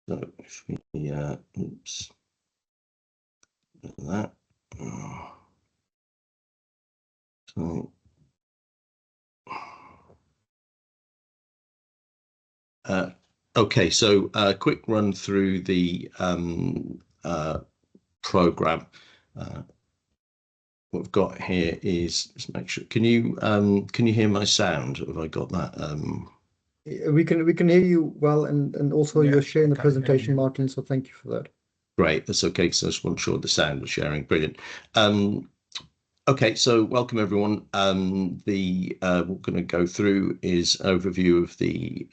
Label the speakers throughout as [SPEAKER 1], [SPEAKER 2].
[SPEAKER 1] So if we oops, that. So okay, so a quick run through the program. What we've got here is, just make sure, can you hear my sound? Have I got that?
[SPEAKER 2] We can hear you well, and also
[SPEAKER 3] Yeah,
[SPEAKER 2] you're sharing the
[SPEAKER 3] can hear
[SPEAKER 2] presentation,
[SPEAKER 3] you.
[SPEAKER 2] Martin, so thank you for that.
[SPEAKER 1] Great, that's okay, so I just wasn't sure the sound was sharing. Brilliant. Okay, so welcome everyone. What we're going to go through is an overview of the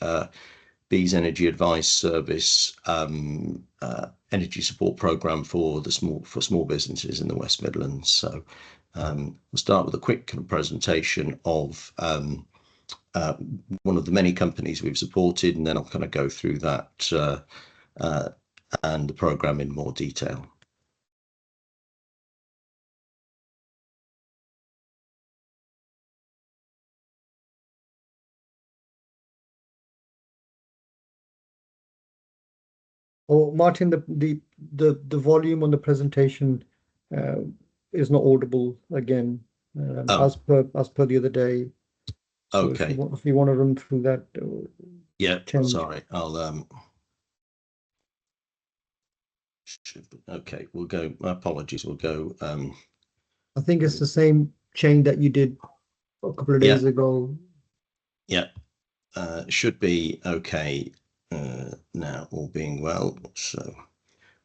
[SPEAKER 1] BEAS Energy Advice Service energy support program for small businesses in the West Midlands. So we'll start with a quick kind of presentation of one of the many companies we've supported, and then I'll kind of go through that and the program in more detail.
[SPEAKER 2] Oh, Martin, the volume on the presentation is not audible again, as per the other day. So
[SPEAKER 1] Okay.
[SPEAKER 2] if you want to run through that,
[SPEAKER 1] Yeah.
[SPEAKER 2] change.
[SPEAKER 1] Sorry. I'll okay. We'll go. My apologies. We'll go.
[SPEAKER 2] I think it's the same change that you did a couple of days ago.
[SPEAKER 1] Yeah. Should be okay now, all being well. So what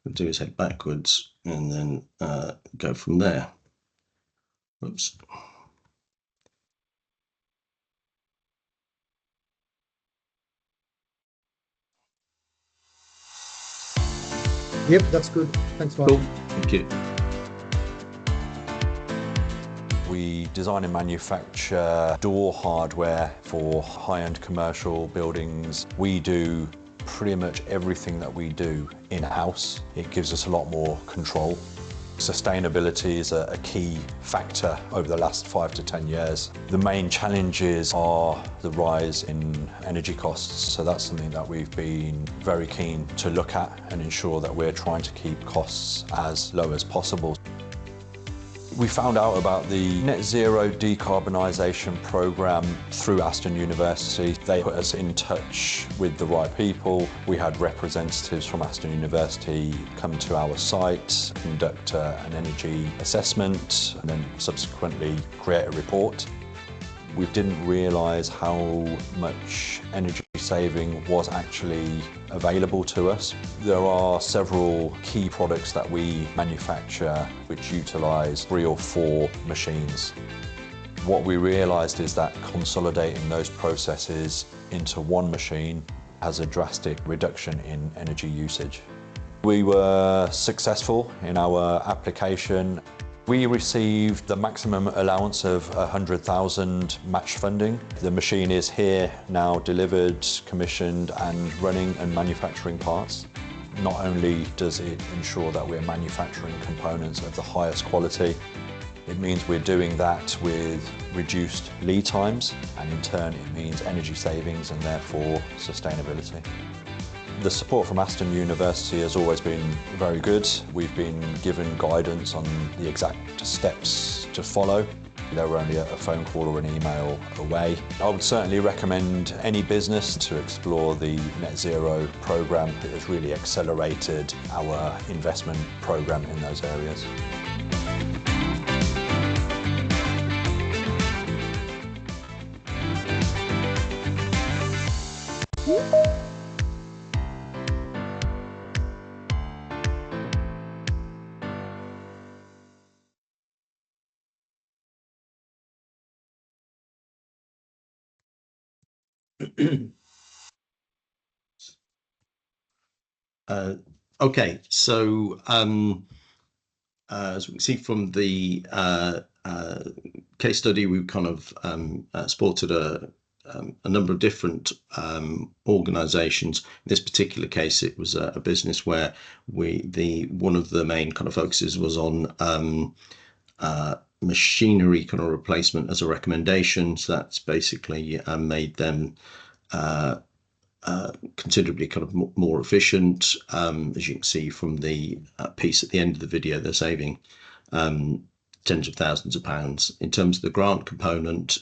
[SPEAKER 1] we'll do is head backwards and then go from there. Oops.
[SPEAKER 2] Yep, that's good. Thanks, Martin.
[SPEAKER 1] Cool. Thank you.
[SPEAKER 3] We design and manufacture door hardware for high-end commercial buildings. We do pretty much everything that we do in-house. It gives us a lot more control. Sustainability is a key factor over the last 5 to 10 years. The main challenges are the rise in energy costs. So that's something that we've been very keen to look at and ensure that we're trying to keep costs as low as possible. We found out about the Net Zero Decarbonisation programme through Aston University. They put us in touch with the right people. We had representatives from Aston University come to our site, conduct an energy assessment, and then subsequently create a report. We didn't realise how much energy saving was actually available to us. There are several key products that we manufacture which utilise 3 or 4 machines. What we realised is that consolidating those processes into one machine has a drastic reduction in energy usage. We were successful in our application. We received the maximum allowance of 100,000 match funding. The machine is here now, delivered, commissioned and running and manufacturing parts. Not only does it ensure that we're manufacturing components of the highest quality, it means we're doing that with reduced lead times, and in turn it means energy savings and therefore sustainability. The support from Aston University has always been very good. We've been given guidance on the exact steps to follow. They were only a phone call or an email away. I would certainly recommend any business to explore the Net Zero programme. It has really accelerated our investment programme in those areas.
[SPEAKER 1] Okay, so as we can see from the case study, we've kind of supported a number of different organisations. In this particular case, it was a business where one of the main kind of focuses was on machinery kind of replacement as a recommendation. So that's basically made them considerably kind of more efficient. As you can see from the piece at the end of the video, they're saving tens of thousands of pounds. In terms of the grant component,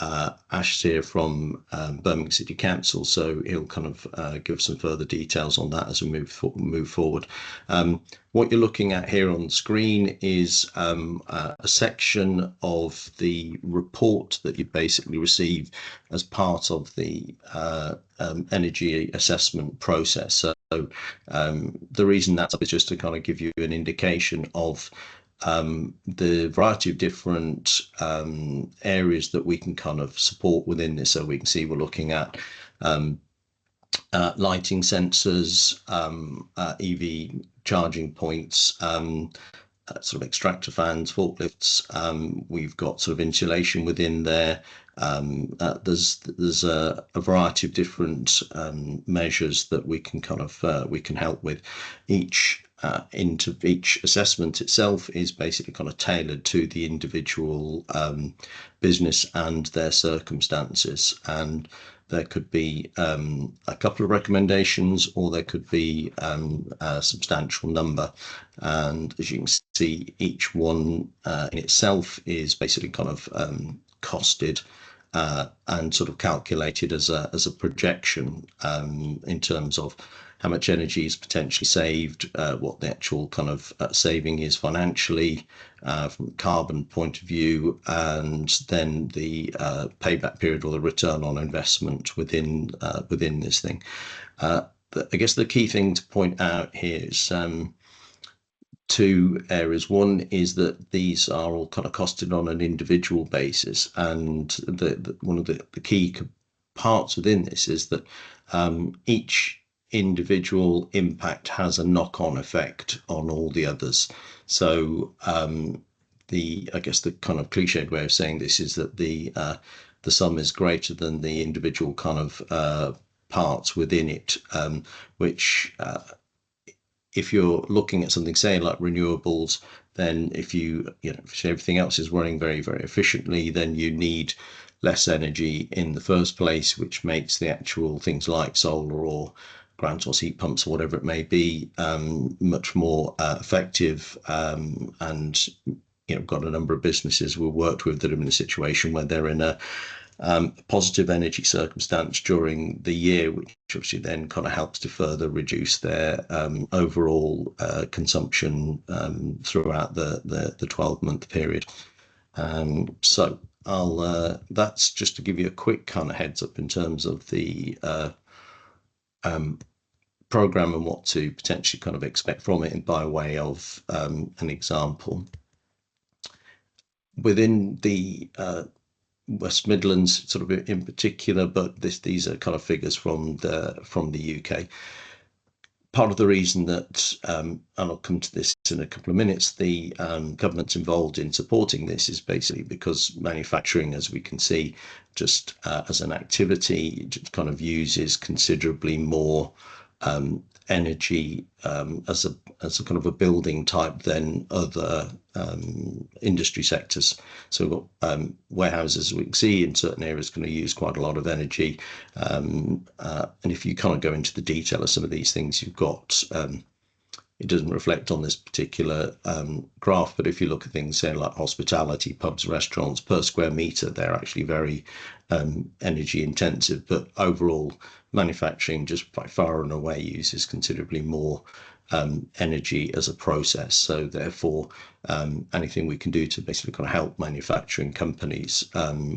[SPEAKER 1] Ash's here from Birmingham City Council, so he'll kind of give some further details on that as we move forward. What you're looking at here on the screen is a section of the report that you basically receive as part of the energy assessment process. So the reason that's up is just to kind of give you an indication of the variety of different areas that we can kind of support within this. So we can see we're looking at lighting sensors, EV charging points, sort of extractor fans, forklifts. We've got sort of insulation within there. There's a variety of different measures that we can kind of we can help with. Each assessment itself is basically kind of tailored to the individual business and their circumstances, and there could be a couple of recommendations, or there could be a substantial number. And as you can see, each one in itself is basically kind of costed and sort of calculated as a projection in terms of how much energy is potentially saved, what the actual kind of saving is financially from a carbon point of view, and then the payback period or the return on investment within this thing. I guess the key thing to point out here is two areas. One is that these are all kind of costed on an individual basis, and one of the key parts within this is that each individual impact has a knock-on effect on all the others. So I guess the kind of cliched way of saying this is that the sum is greater than the individual kind of parts within it, which if you're looking at something, say, like renewables, then if if everything else is running very, very efficiently, then you need less energy in the first place, which makes the actual things like solar or ground source heat pumps or whatever it may be much more effective. And got a number of businesses we've worked with that are in a situation where they're in a positive energy circumstance during the year, which obviously then kind of helps to further reduce their overall consumption throughout the 12-month period. So that's just to give you a quick kind of heads up in terms of the program and what to potentially kind of expect from it, and by way of an example. Within the West Midlands, sort of in particular, but these are kind of figures from the UK. Part of the reason that, and I'll come to this in a couple of minutes, the government's involved in supporting this is basically because manufacturing, as we can see, just as an activity, just kind of uses considerably more energy as a kind of a building type than other industry sectors. So warehouses, we can see in certain areas, going to use quite a lot of energy, and if you kind of go into the detail of some of these things, you've got it doesn't reflect on this particular graph, but if you look at things, say, like hospitality, pubs, restaurants, per square meter, they're actually very energy intensive. But overall, manufacturing just by far and away uses considerably more energy as a process. So therefore, anything we can do to basically kind of help manufacturing companies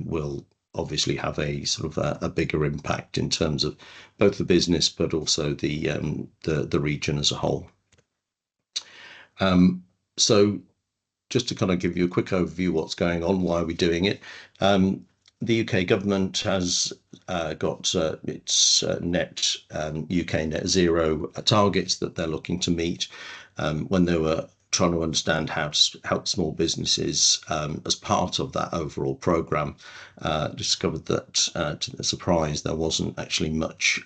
[SPEAKER 1] will obviously have a sort of a bigger impact in terms of both the business, but also the region as a whole. So just to kind of give you a quick overview of what's going on, why we're doing it. The UK government has got its net UK net zero targets that they're looking to meet. When they were trying to understand how to help small businesses as part of that overall program, discovered that to their surprise, there wasn't actually much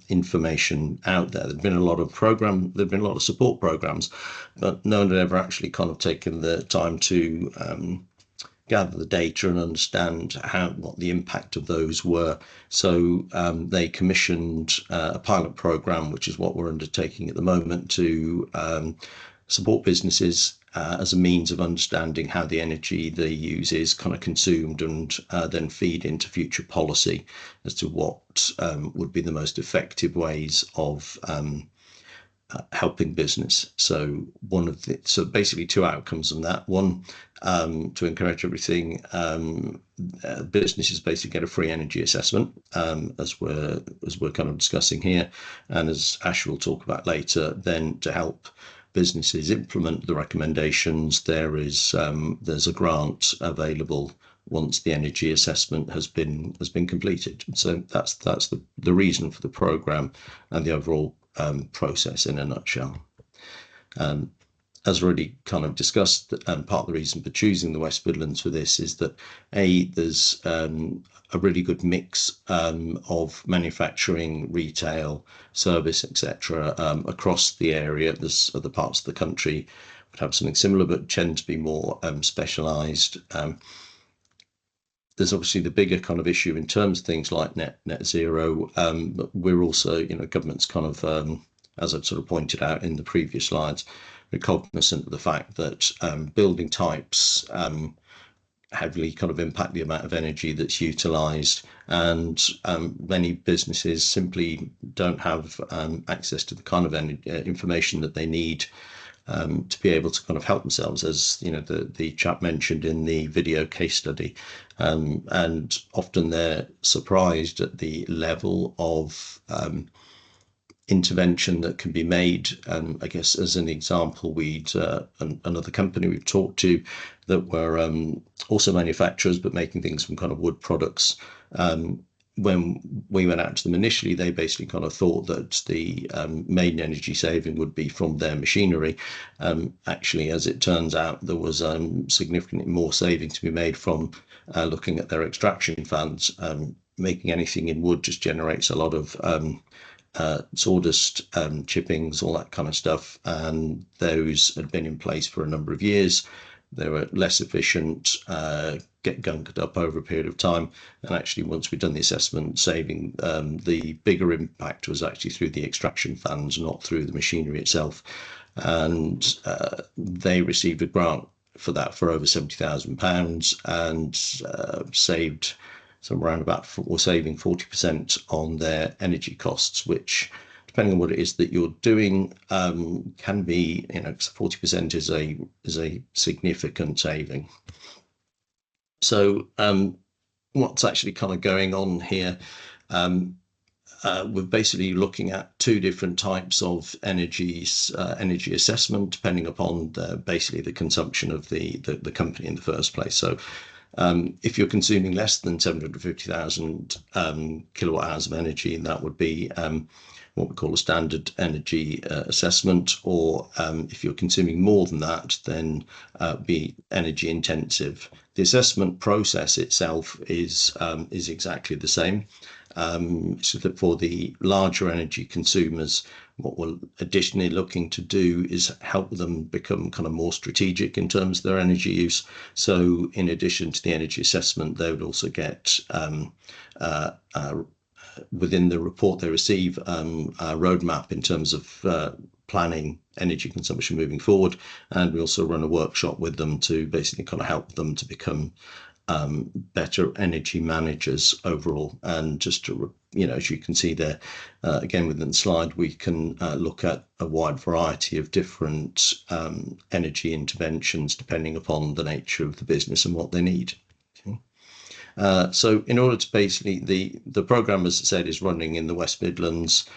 [SPEAKER 1] information out there. There'd been a lot of support programs, but no one had ever actually kind of taken the time to gather the data and understand what the impact of those were. So they commissioned a pilot program, which is what we're undertaking at the moment, to support businesses as a means of understanding how the energy they use is kind of consumed, and then feed into future policy as to what would be the most effective ways of helping business. So basically two outcomes on that. One, to encourage everything, businesses basically get a free energy assessment, as we're kind of discussing here, and as Ash will talk about later. Then to help businesses implement the recommendations, there's a grant available once the energy assessment has been completed. So that's the reason for the program and the overall process in a nutshell. As already kind of discussed, part of the reason for choosing the West Midlands for this is that there's a really good mix of manufacturing, retail, service, etc. Across the area. There's other parts of the country would have something similar, but tend to be more specialised. There's obviously the bigger kind of issue in terms of things like net zero, but we're also, government's kind of, as I've sort of pointed out in the previous slides, we're cognizant of the fact that building types heavily kind of impact the amount of energy that's utilised, and many businesses simply don't have access to the kind of information that they need to be able to kind of help themselves, as the chap mentioned in the video case study, and often they're surprised at the level of intervention that can be made. I guess as an example, another company we've talked to that were also manufacturers but making things from kind of wood products. When we went out to them initially, they basically kind of thought that the main energy saving would be from their machinery. Actually, as it turns out, there was significantly more saving to be made from looking at their extraction fans. Making anything in wood just generates a lot of sawdust, chippings, all that kind of stuff, and those had been in place for a number of years. They were less efficient, get gunked up over a period of time, and actually once we'd done the assessment, saving, the bigger impact was actually through the extraction fans, not through the machinery itself. And they received a grant for that for over £70,000, and saved saving 40% on their energy costs, which, depending on what it is that you're doing, can be, 40% is a significant saving. So what's actually kind of going on here? We're basically looking at two different types of energy assessment, depending upon basically the consumption of the company in the first place. So if you're consuming less than 750,000 kilowatt hours of energy, that would be what we call a standard energy assessment, or if you're consuming more than that, then be energy intensive. The assessment process itself is exactly the same. So that for the larger energy consumers, what we're additionally looking to do is help them become kind of more strategic in terms of their energy use. So in addition to the energy assessment, they would also get within the report they receive a roadmap in terms of planning energy consumption moving forward, and we also run a workshop with them to basically kind of help them to become better energy managers overall. And just to, as you can see there, again within the slide, we can look at a wide variety of different energy interventions depending upon the nature of the business and what they need. So in order to basically, the program, as I said, is running in the West Midlands,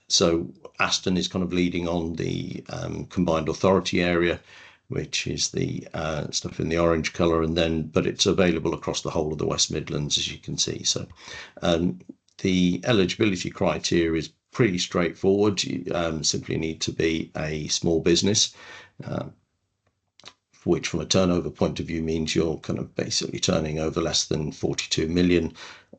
[SPEAKER 1] so Aston is kind of leading on the combined authority area, which is the stuff in the orange colour, but it's available across the whole of the West Midlands, as you can see. So the eligibility criteria is pretty straightforward. You simply need to be a small business, which from a turnover point of view means you're kind of basically turning over less than 42 million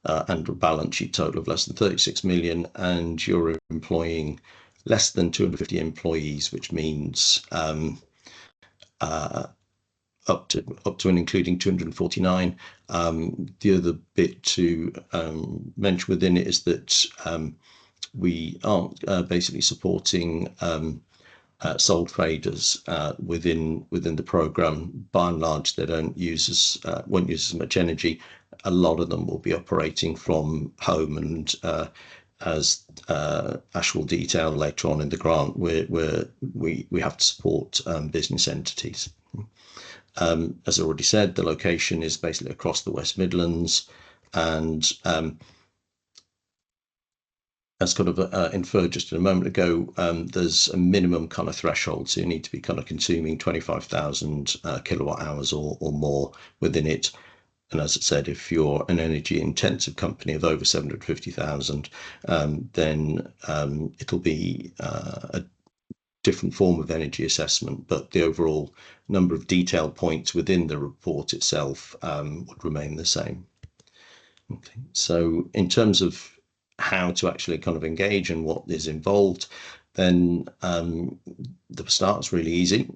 [SPEAKER 1] and a balance sheet total of less than 36 million, and you're employing less than 250 employees, which means up to and including 249. The other bit to mention within it is that we aren't basically supporting sole traders within the program. By and large, they won't use as much energy. A lot of them will be operating from home, and as Ash will detail later on in the grant, we have to support business entities. As I already said, the location is basically across the West Midlands, and as kind of inferred just a moment ago, there's a minimum kind of threshold, so you need to be kind of consuming 25,000 kilowatt hours or more within it. And as I said, if you're an energy intensive company of over 750,000, then it'll be a different form of energy assessment, but the overall number of detailed points within the report itself would remain the same. Okay, so in terms of how to actually kind of engage and what is involved, then the start is really easy.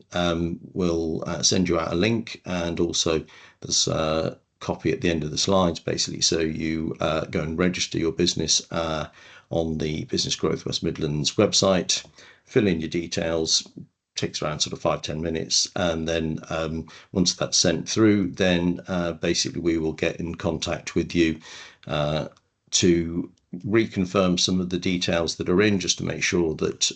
[SPEAKER 1] We'll send you out a link, and also there's a copy at the end of the slides, basically, so you go and register your business on the Business Growth West Midlands website, fill in your details. Takes around sort of 5-10 minutes, and then once that's sent through, then basically we will get in contact with you to reconfirm some of the details that are in, just to make sure that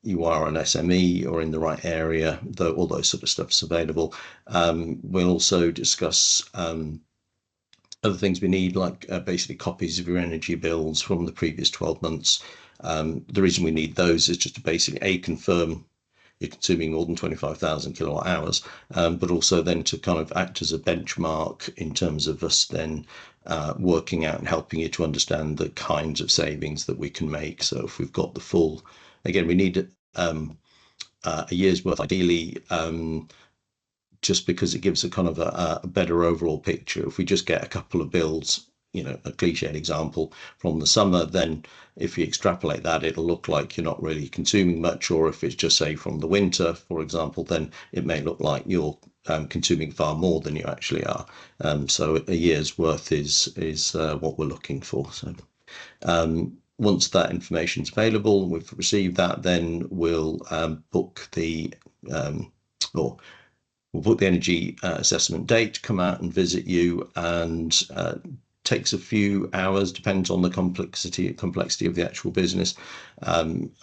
[SPEAKER 1] you are an SME or in the right area, though all those sort of stuff's available. We'll also discuss other things we need, like basically copies of your energy bills from the previous 12 months. The reason we need those is just to basically confirm you're consuming more than 25,000 kilowatt hours, but also then to kind of act as a benchmark in terms of us then working out and helping you to understand the kinds of savings that we can make. So if we've got the full, again, we need a year's worth ideally, just because it gives a kind of a better overall picture. If we just get a couple of bills, you know, a cliched example from the summer, then if you extrapolate that, it'll look like you're not really consuming much. Or if it's just, say, from the winter, for example, then it may look like you're consuming far more than you actually are. So a year's worth is what we're looking for. So once that information is available, we've received that, then we'll book the we'll put the energy assessment date, come out and visit you, and takes a few hours, depends on the complexity of the actual business.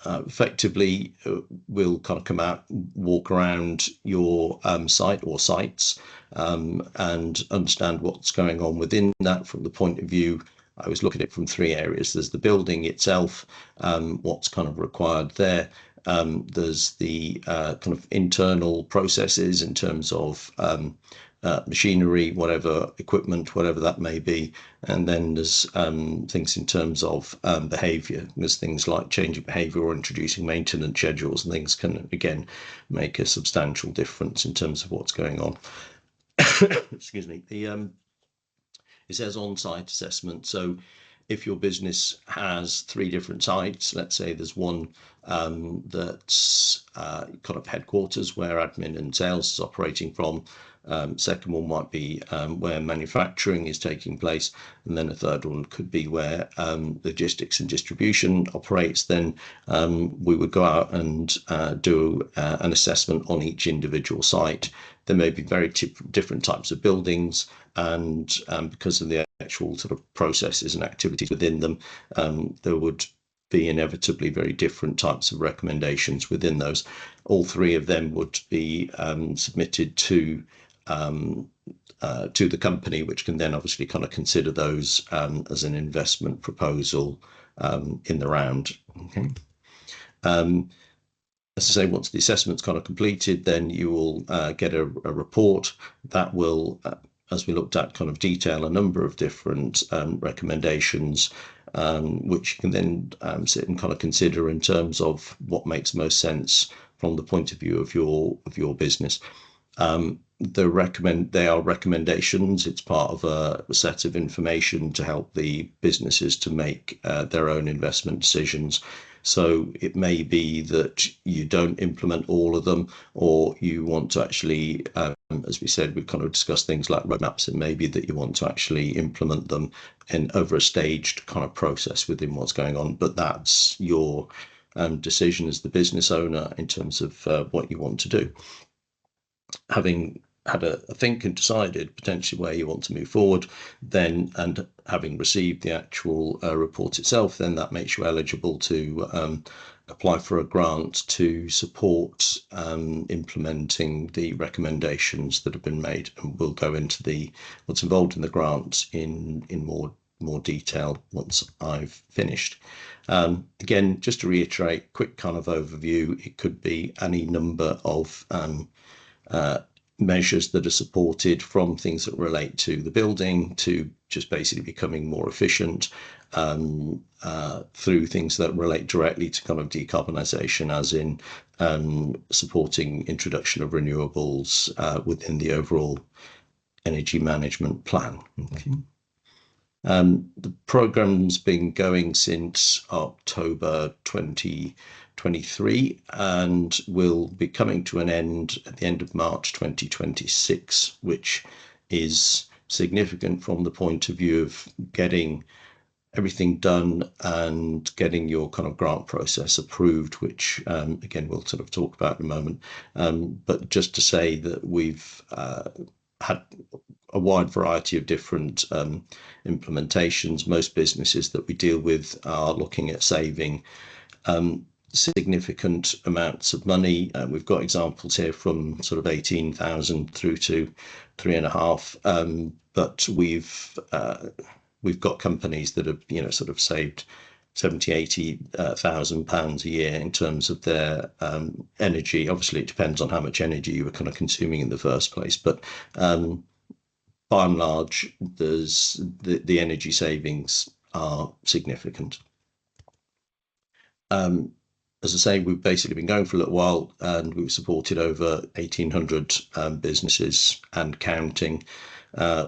[SPEAKER 1] Effectively, we'll kind of come out, walk around your site or sites, and understand what's going on within that from the point of view. I always look at it from three areas. There's the building itself, what's kind of required there. There's the kind of internal processes in terms of machinery, whatever equipment, whatever that may be. And then there's things in terms of behaviour. There's things like changing behaviour or introducing maintenance schedules, and things can, again, make a substantial difference in terms of what's going on. Excuse me. It says on-site assessment. So if your business has 3 different sites, let's say there's one that's kind of headquarters where admin and sales is operating from. Second one might be where manufacturing is taking place, and then a third one could be where logistics and distribution operates. Then we would go out and do an assessment on each individual site. There may be very different types of buildings, and because of the actual sort of processes and activities within them, there would be inevitably very different types of recommendations within those. All 3 of them would be submitted to the company, which can then obviously kind of consider those as an investment proposal in the round. Okay. As I say, once the assessment's kind of completed, then you will get a report that will, as we looked at, kind of detail a number of different recommendations, which you can then sit and kind of consider in terms of what makes most sense from the point of view of your business. They are recommendations. It's part of a set of information to help the businesses to make their own investment decisions. So it may be that you don't implement all of them, or you want to actually, as we said, we've kind of discussed things like roadmaps. It may be that you want to actually implement them in over a staged kind of process within what's going on, but that's your decision as the business owner in terms of what you want to do. Having had a think and decided potentially where you want to move forward, then, and having received the actual report itself, then that makes you eligible to apply for a grant to support implementing the recommendations that have been made, and we'll go into what's involved in the grant in more detail once I've finished. Again, just to reiterate, quick kind of overview, it could be any number of measures that are supported, from things that relate to the building to just basically becoming more efficient, through things that relate directly to kind of decarbonisation, as in supporting introduction of renewables within the overall energy management plan. Okay. The program's been going since October 2023 and will be coming to an end at the end of March 2026, which is significant from the point of view of getting everything done and getting your kind of grant process approved, which again we'll sort of talk about in a moment. But just to say that we've had a wide variety of different implementations. Most businesses that we deal with are looking at saving significant amounts of money. We've got examples here from sort of 18,000 through to 3.5, but we've got companies that have, you know, sort of saved 70,000-80,000 pounds a year in terms of their energy. Obviously, it depends on how much energy you were kind of consuming in the first place, but by and large, there's the energy savings are significant. As I say, we've basically been going for a little while, and we've supported over 1,800 businesses and counting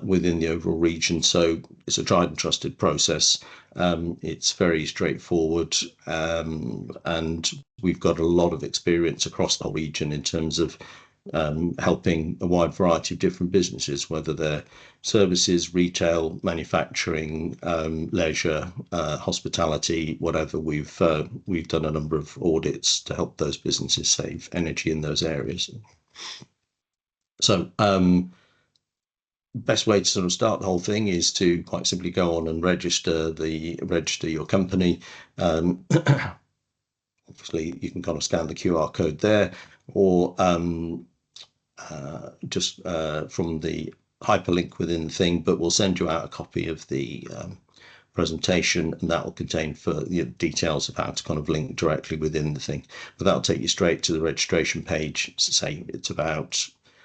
[SPEAKER 1] within the overall region. So it's a tried and trusted process. It's very straightforward, and we've got a lot of experience across the whole region in terms of helping a wide variety of different businesses, whether they're services, retail, manufacturing, leisure, hospitality, whatever. We've done a number of audits to help those businesses save energy in those areas. So best way to sort of start the whole thing is to quite simply go on and register your company. Obviously, you can kind of scan the QR code there, or just from the hyperlink within the thing, but we'll send you out a copy of the presentation, and that will contain further details of how to kind of link directly within the thing. But that'll take you straight to the registration page. So say it's about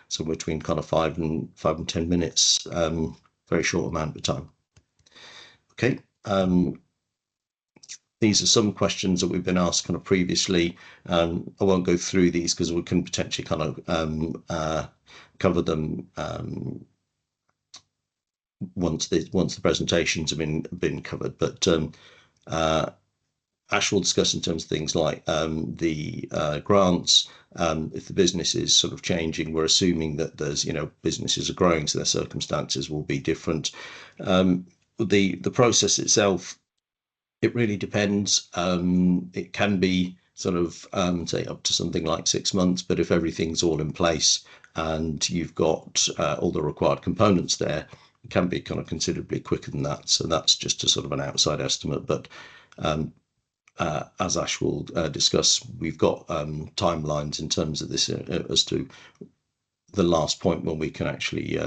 [SPEAKER 1] somewhere between kind of 5 and 10 minutes, very short amount of time. Okay. These are some questions that we've been asked kind of previously. I won't go through these because we can potentially kind of cover them once the presentations have been covered. But Ash will discuss in terms of things like the grants. If the business is sort of changing, we're assuming that there's, you know, businesses are growing, so their circumstances will be different. The process itself, it really depends. It can be sort of say up to something like 6 months, but if everything's all in place and you've got all the required components there, it can be kind of considerably quicker than that. So that's just a sort of an outside estimate, but as Ash will discuss, we've got timelines in terms of this as to the last point when we can actually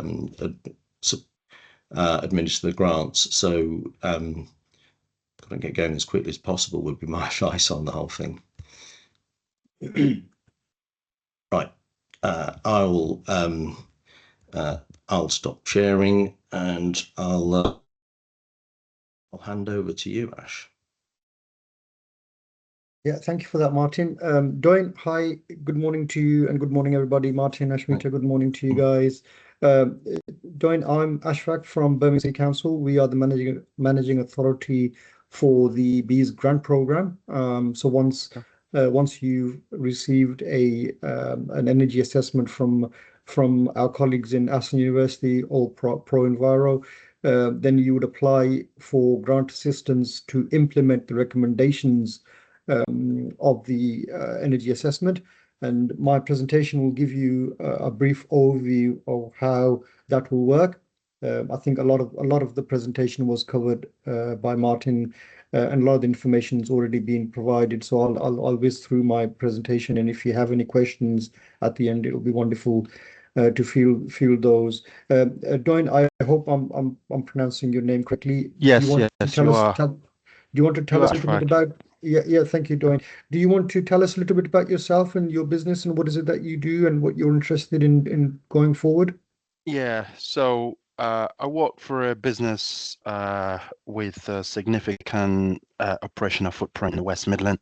[SPEAKER 1] administer the grants. So got to get going as quickly as possible would be my advice on the whole thing. Right, I'll stop sharing, and I'll hand over to you, Ash.
[SPEAKER 2] Yeah, thank you for that, Martin. Doin, hi, good morning to you, and good morning, everybody. Martin, Ashmita, good morning to you guys. Doin, I'm Ashfaq from Birmingham City Council. We are the managing authority for the BEAS grant program. So once you've received an energy assessment from our colleagues in Aston University or Pro Enviro, then you would apply for grant assistance to implement the recommendations of the energy assessment. And my presentation will give you a brief overview of how that will work. I think a lot of the presentation was covered by Martin, and a lot of the information has already been provided. So I'll whiz through my presentation, and if you have any questions at the end, it'll be wonderful to field those. Doin, I hope I'm pronouncing your name correctly.
[SPEAKER 4] Yes,
[SPEAKER 2] Do you want
[SPEAKER 4] yes,
[SPEAKER 2] to tell
[SPEAKER 4] you
[SPEAKER 2] us?
[SPEAKER 4] are.
[SPEAKER 2] Do you want to tell
[SPEAKER 4] You
[SPEAKER 2] us
[SPEAKER 4] are
[SPEAKER 2] a little bit
[SPEAKER 4] Ashfaq.
[SPEAKER 2] about? Yeah. Thank you, Doin. Do you want to tell us a little bit about yourself and your business and what is it that you do and what you're interested in going forward?
[SPEAKER 4] Yeah, so I work for a business with a significant operational footprint in the West Midlands.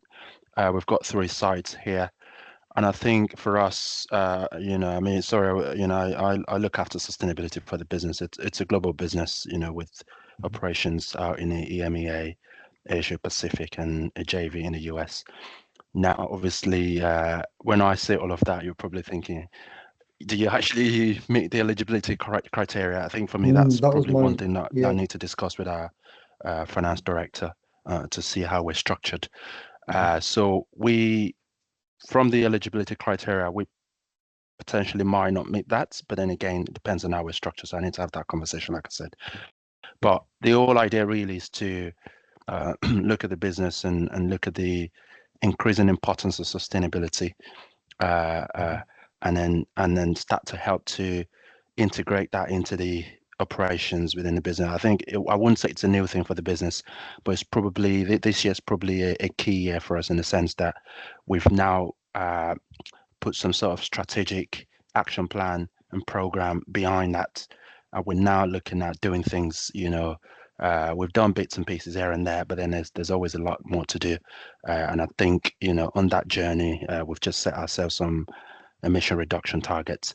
[SPEAKER 4] We've got 3 sites here, and I think for us, I mean, sorry, I look after sustainability for the business. It's a global business, with operations out in the EMEA, Asia Pacific, and a JV in the US. Now, obviously, when I say all of that, you're probably thinking, do you actually meet the eligibility criteria? I think for me, that's
[SPEAKER 2] That was
[SPEAKER 4] probably one
[SPEAKER 2] my
[SPEAKER 4] thing that I need to discuss with our finance director to see how we're structured. So from the eligibility criteria, we potentially might not meet that, but then again, it depends on how we're structured. So I need to have that conversation, like I said. But the whole idea really is to look at the business and look at the increasing importance of sustainability. And then start to help to integrate that into the operations within the business. I think I wouldn't say it's a new thing for the business, but it's probably this year's probably a key year for us in the sense that we've now put some sort of strategic action plan and program behind that. We're now looking at doing things, we've done bits and pieces here and there, but then there's always a lot more to do. And I think, on that journey, we've just set ourselves some emission reduction targets.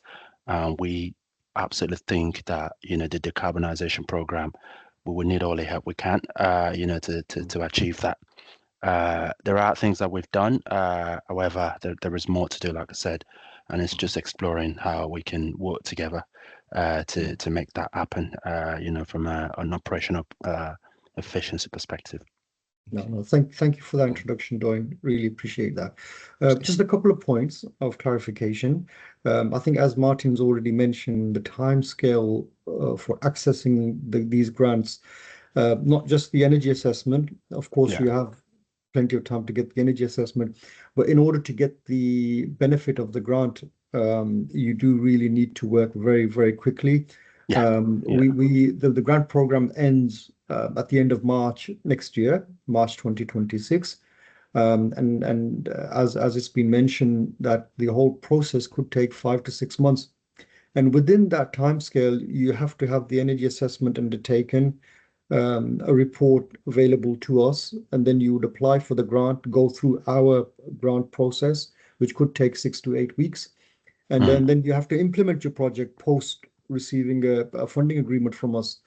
[SPEAKER 4] We absolutely think that the decarbonisation program, we will need all the help we can to achieve that. There are things that we've done, however there is more to do, like I said, and it's just exploring how we can work together to make that happen, from an operational efficiency perspective.
[SPEAKER 2] No, thank you for that introduction, Doin. Really appreciate that. Just a couple of points of clarification. I think as Martin's already mentioned, the timescale for accessing these grants, not just the energy assessment, of course, you have plenty of time to get the energy assessment, but in order to get the benefit of the grant, you do really need to work very, very quickly. The grant program ends at the end of March next year, March 2026. And as it's been mentioned, that the whole process could take 5 to 6 months. And within that timescale, you have to have the energy assessment undertaken, a report available to us, and then you would apply for the grant, go through our grant process, which could take 6 to 8 weeks. And then you have to implement your project post receiving a funding agreement from us.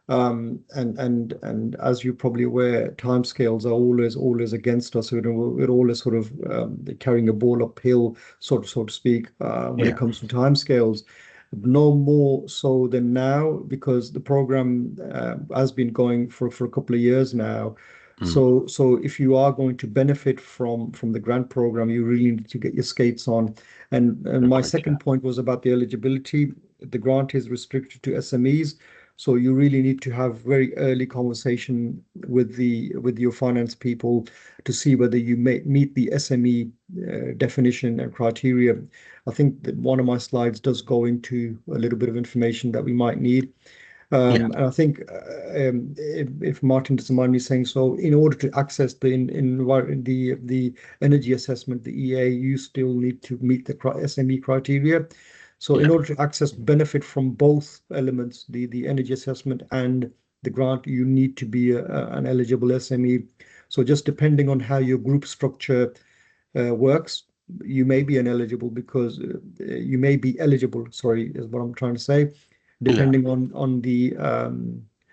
[SPEAKER 2] And as you're probably aware, timescales are always against us. So we're always sort of carrying a ball uphill, so to speak, when it comes to timescales. No more so than now, because the program has been going for a couple of years now. So if you are going to benefit from the grant program, you really need to get your skates on. And my second point was about the eligibility. The grant is restricted to SMEs. So you really need to have very early conversation with your finance people to see whether you may meet the SME definition and criteria. I think that one of my slides does go into a little bit of information that we might need. And I think if Martin doesn't mind me saying so, in order to access the energy assessment, the EA, you still need to meet the SME criteria. So in order to access benefit from both elements, the energy assessment and the grant, you need to be an eligible SME. So just depending on how your group structure works, you may be ineligible because sorry, is what I'm trying to say, depending on the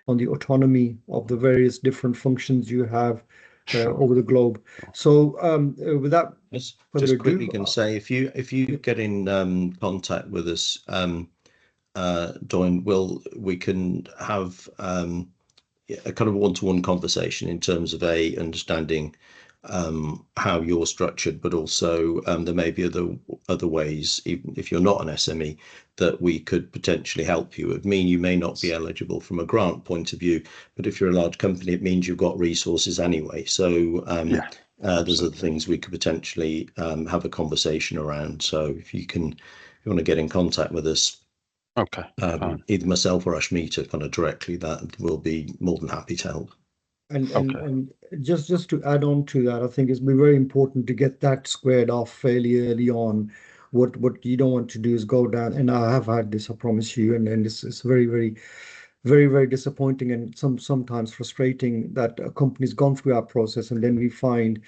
[SPEAKER 2] on the autonomy of the various different functions you have
[SPEAKER 4] Sure.
[SPEAKER 2] over the globe. So with that,
[SPEAKER 1] Just
[SPEAKER 2] further
[SPEAKER 1] quickly
[SPEAKER 2] ado,
[SPEAKER 1] can say, if you get in contact with us, Doyne, we can have a kind of one-to-one conversation in terms of understanding how you're structured, but also there may be other ways, even if you're not an SME, that we could potentially help you. It mean you may not be eligible from a grant point of view, but if you're a large company, it means you've got resources anyway. So there's other things we could potentially have a conversation around. So if you want to get in contact with us,
[SPEAKER 4] Okay.
[SPEAKER 1] either myself or Ashmita kind of directly, that will be more than happy to help.
[SPEAKER 2] And just to add on to that, I think it's very important to get that squared off fairly early on. What you don't want to do is go down, and I have had this, I promise you, and it's very disappointing and sometimes frustrating that a company's gone through our process and then we find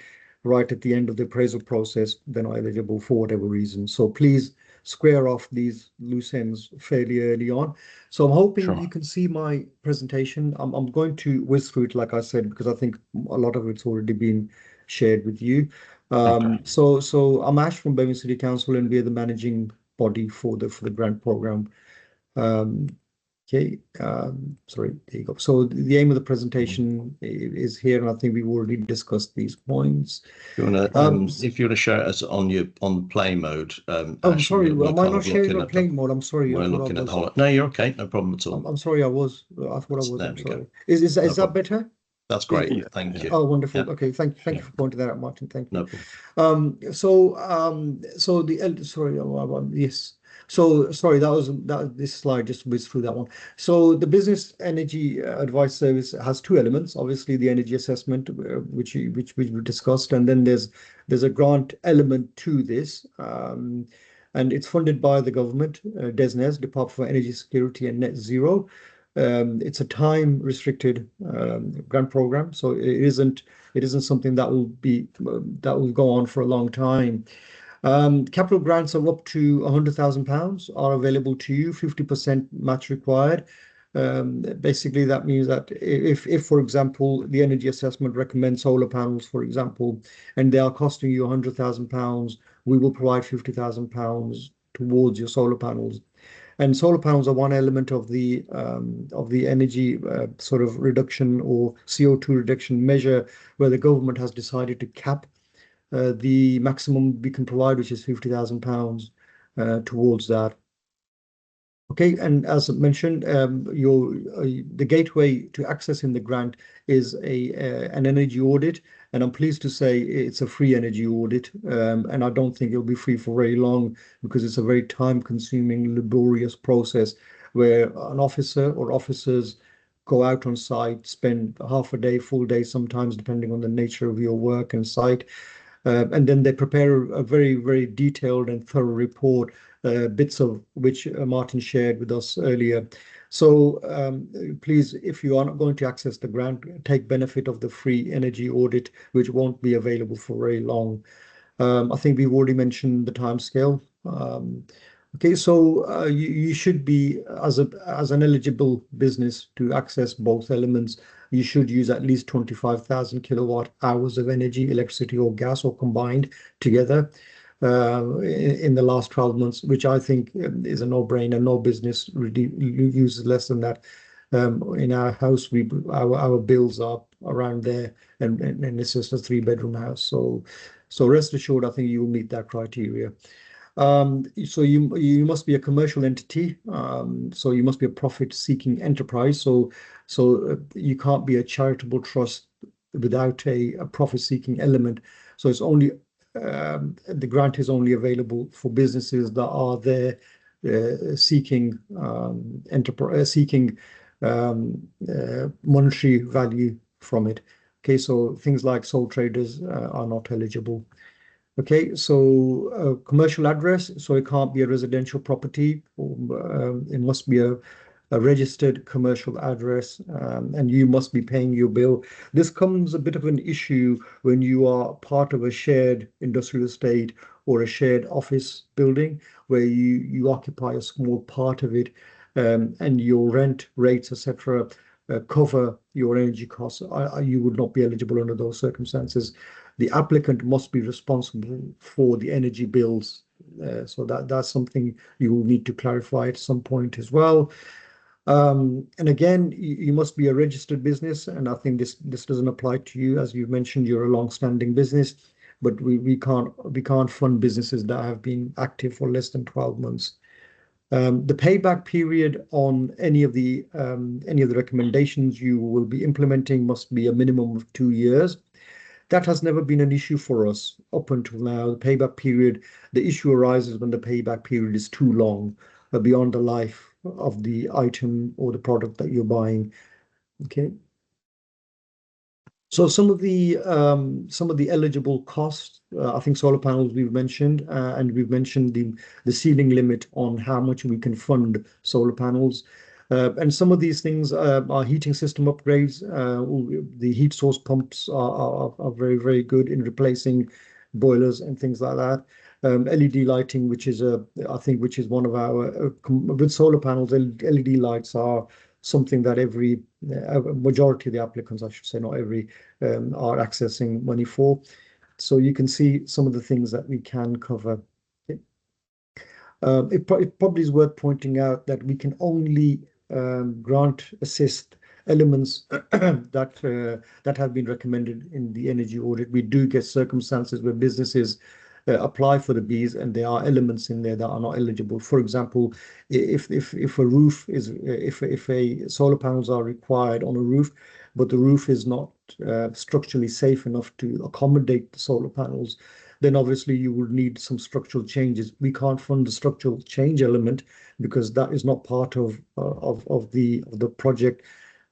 [SPEAKER 2] right at the end of the appraisal process they're not eligible for whatever reason. So please square off these loose ends fairly early on. So I'm hoping you can see my presentation. I'm going to whiz through it, like I said, because I think a lot of it's already been shared with you. So I'm Ash from Birmingham City Council, and we're the managing body for the grant program. Okay, sorry, there you go. So the aim of the presentation is here, and I think we've already discussed these points.
[SPEAKER 1] If you want to share us on play mode,
[SPEAKER 2] I'm sorry, am I not sharing on play mode? I'm sorry.
[SPEAKER 1] We're looking at the No, you're okay, no problem at all.
[SPEAKER 2] I'm sorry, I thought I was.
[SPEAKER 1] There
[SPEAKER 2] I'm
[SPEAKER 1] we
[SPEAKER 2] sorry.
[SPEAKER 1] go.
[SPEAKER 2] Is that better?
[SPEAKER 1] That's great. Thank you.
[SPEAKER 2] Oh, wonderful. Okay, thank you for pointing that out, Martin. Thank you.
[SPEAKER 1] No problem.
[SPEAKER 2] Yes. So sorry, this slide just whizzed through that one. So the Business Energy Advice Service has two elements. Obviously, the energy assessment, which we discussed, and then there's a grant element to this, and it's funded by the government, DESNZ, Department for Energy Security and Net Zero. It's a time restricted grant program, so it isn't something that will go on for a long time. Capital grants of up to £100,000 are available to you, 50% match required. Basically, that means that if, for example, the energy assessment recommends solar panels, for example, and they are costing you £100,000, we will provide £50,000 towards your solar panels. And solar panels are one element of the energy sort of reduction or CO2 reduction measure, where the government has decided to cap the maximum we can provide, which is £50,000 towards that. Okay, and as mentioned, the gateway to accessing the grant is an energy audit, and I'm pleased to say it's a free energy audit, and I don't think it'll be free for very long because it's a very time-consuming, laborious process where an officer or officers go out on site, spend half a day, full day, sometimes depending on the nature of your work and site, and then they prepare a very detailed and thorough report, bits of which Martin shared with us earlier. So please, if you are not going to access the grant, take benefit of the free energy audit, which won't be available for very long. I think we've already mentioned the timescale. Okay, so you should be, as an eligible business to access both elements, you should use at least 25,000 kilowatt hours of energy, electricity or gas, or combined together in the last 12 months, which I think is a no-brainer. No business really uses less than that. In our house, our bills are around there, and it's just a 3-bedroom house. So rest assured, I think you will meet that criteria. So you must be a commercial entity. So you must be a profit-seeking enterprise. So you can't be a charitable trust without a profit-seeking element. So it's only the grant is only available for businesses that are there seeking monetary value from it. Okay, so things like sole traders are not eligible. Okay, so commercial address, so it can't be a residential property. It must be a registered commercial address, and you must be paying your bill. This comes a bit of an issue when you are part of a shared industrial estate or a shared office building where you occupy a small part of it, and your rent rates, etc., cover your energy costs, you would not be eligible under those circumstances. The applicant must be responsible for the energy bills. So that's something you will need to clarify at some point as well. And again, you must be a registered business, and I think this doesn't apply to you. As you mentioned, you're a long-standing business, but we can't fund businesses that have been active for less than 12 months. The payback period on any of the recommendations you will be implementing must be a minimum of 2 years. That has never been an issue for us up until now. The payback period, the issue arises when the payback period is too long, beyond the life of the item or the product that you're buying. Okay. So some of the eligible costs, I think solar panels we've mentioned, and we've mentioned the ceiling limit on how much we can fund solar panels. And some of these things are heating system upgrades. The heat source pumps are very, very good in replacing boilers and things like that. LED lighting, which is one of our with solar panels, LED lights are something that every majority of the applicants, I should say, not every, are accessing money for. So you can see some of the things that we can cover. It probably is worth pointing out that we can only grant assist elements that have been recommended in the energy audit. We do get circumstances where businesses apply for the BEAS and there are elements in there that are not eligible. For example, if a solar panels are required on a roof, but the roof is not structurally safe enough to accommodate the solar panels, then obviously you will need some structural changes. We can't fund the structural change element because that is not part of the project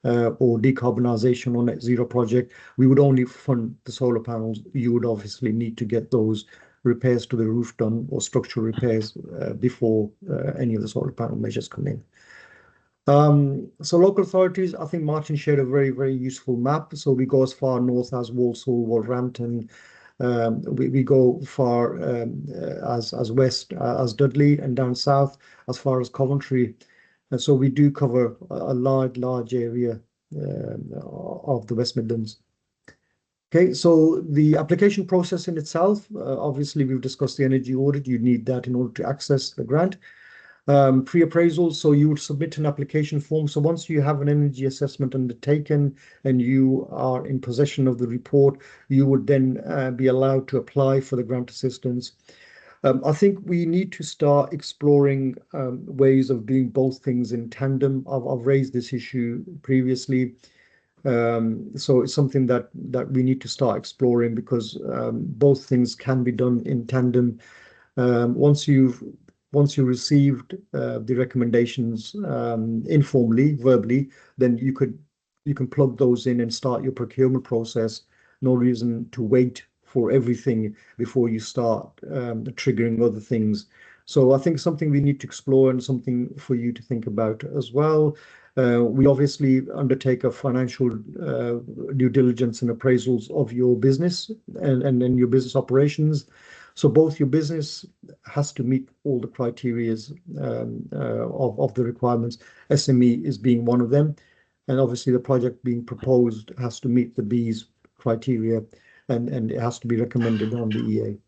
[SPEAKER 2] or decarbonisation or net zero project. We would only fund the solar panels. You would obviously need to get those repairs to the roof done or structural repairs before any of the solar panel measures come in. So local authorities, I think Martin shared a very, very useful map. So we go as far north as Walsall, Wolverhampton. We go far as west as Dudley, and down south as far as Coventry. And so we do cover a large area of the West Midlands. Okay, so the application process in itself, obviously we've discussed the energy audit. You need that in order to access the grant. Pre-appraisal, so you would submit an application form. So once you have an energy assessment undertaken and you are in possession of the report, you would then be allowed to apply for the grant assistance. I think we need to start exploring ways of doing both things in tandem. I've raised this issue previously. So it's something that we need to start exploring because both things can be done in tandem. Once you received the recommendations informally, verbally, then you can plug those in and start your procurement process. No reason to wait for everything before you start triggering other things. So I think something we need to explore and something for you to think about as well. We obviously undertake a financial due diligence and appraisals of your business and your business operations. So both your business has to meet all the criteria of the requirements. SME is being one of them. And obviously the project being proposed has to meet the BEAS criteria and it has to be recommended on the EA.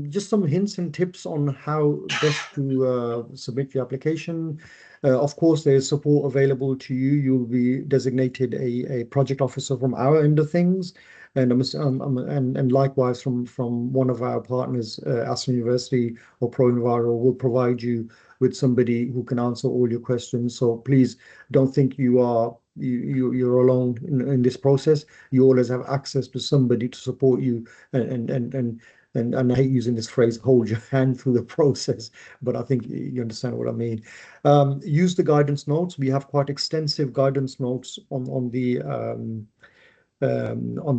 [SPEAKER 2] Just some hints and tips on how best to submit your application. Of course, there is support available to you. You'll be designated a project officer from our end of things. And likewise from one of our partners, Aston University or ProEnviro, will provide you with somebody who can answer all your questions. So please don't think you're alone in this process. You always have access to somebody to support you and I hate using this phrase, hold your hand through the process, but I think you understand what I mean. Use the guidance notes. We have quite extensive guidance notes on the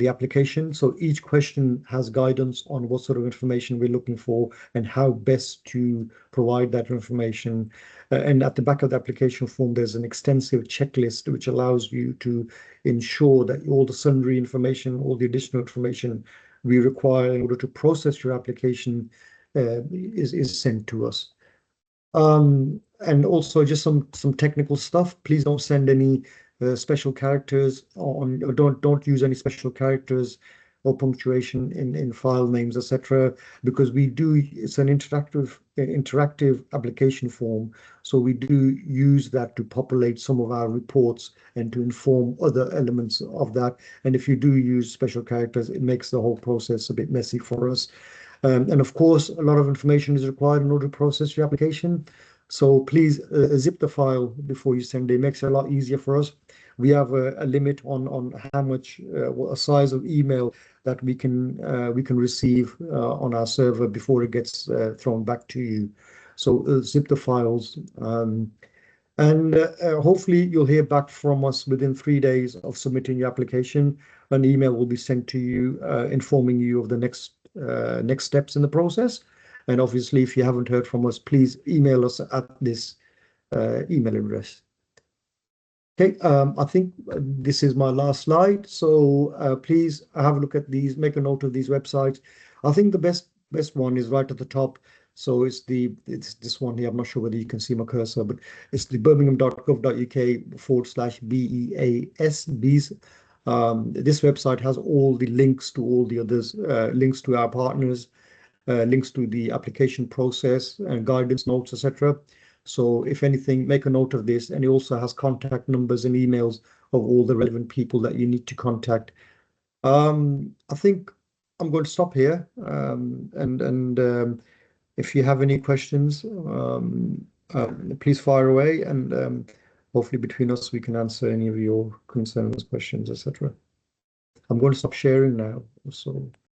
[SPEAKER 2] application. So each question has guidance on what sort of information we're looking for and how best to provide that information. And at the back of the application form, there's an extensive checklist which allows you to ensure that all the sundry information, all the additional information we require in order to process your application is sent to us. And also just some technical stuff. Please don't send any special characters on, or don't use any special characters or punctuation in file names, etc. Because it's an interactive application form, so we do use that to populate some of our reports and to inform other elements of that. And if you do use special characters, it makes the whole process a bit messy for us. And of course, a lot of information is required in order to process your application. So please zip the file before you send it. It makes it a lot easier for us. We have a limit on how much a size of email that we can receive on our server before it gets thrown back to you. So zip the files. And hopefully you'll hear back from us within 3 days of submitting your application. An email will be sent to you informing you of the next steps in the process. And obviously, if you haven't heard from us, please email us at this email address. Okay, I think this is my last slide. So please have a look at these, make a note of these websites. I think the best one is right at the top. So it's this one here. I'm not sure whether you can see my cursor, but it's the birmingham.gov.uk/BEAS, BEAS. This website has all the links to all the others, links to our partners, links to the application process and guidance notes, etc. So if anything, make a note of this. And it also has contact numbers and emails of all the relevant people that you need to contact. I think I'm going to stop here. If you have any questions, please fire away, and hopefully between us we can answer any of your concerns, questions, etc. I'm going to stop sharing now. So.